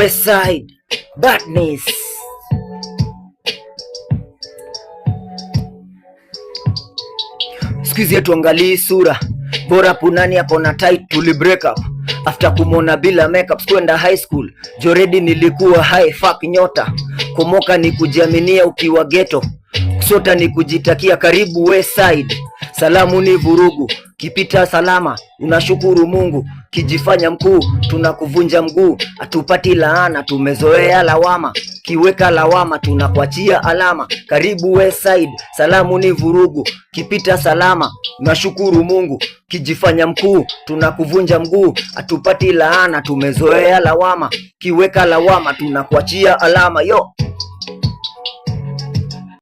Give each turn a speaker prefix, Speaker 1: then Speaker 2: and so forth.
Speaker 1: West Side Badness. Squeeze yetu angalii sura, bora punani hapo na tight, tuli break up after kumona bila makeup. Kwenda high school joredi nilikuwa high, fuck nyota kumoka ni kujiaminia ukiwa ghetto, kusota ni kujitakia. Karibu West Side, salamu ni vurugu, kipita salama unashukuru Mungu, kijifanya mkuu tunakuvunja mguu. Atupati laana tumezoea lawama, kiweka lawama tunakuachia alama. Karibu West Side, salamu ni vurugu, kipita salama unashukuru Mungu, kijifanya mkuu tunakuvunja mguu. Atupati laana tumezoea lawama, kiweka lawama tunakuachia alama. Yo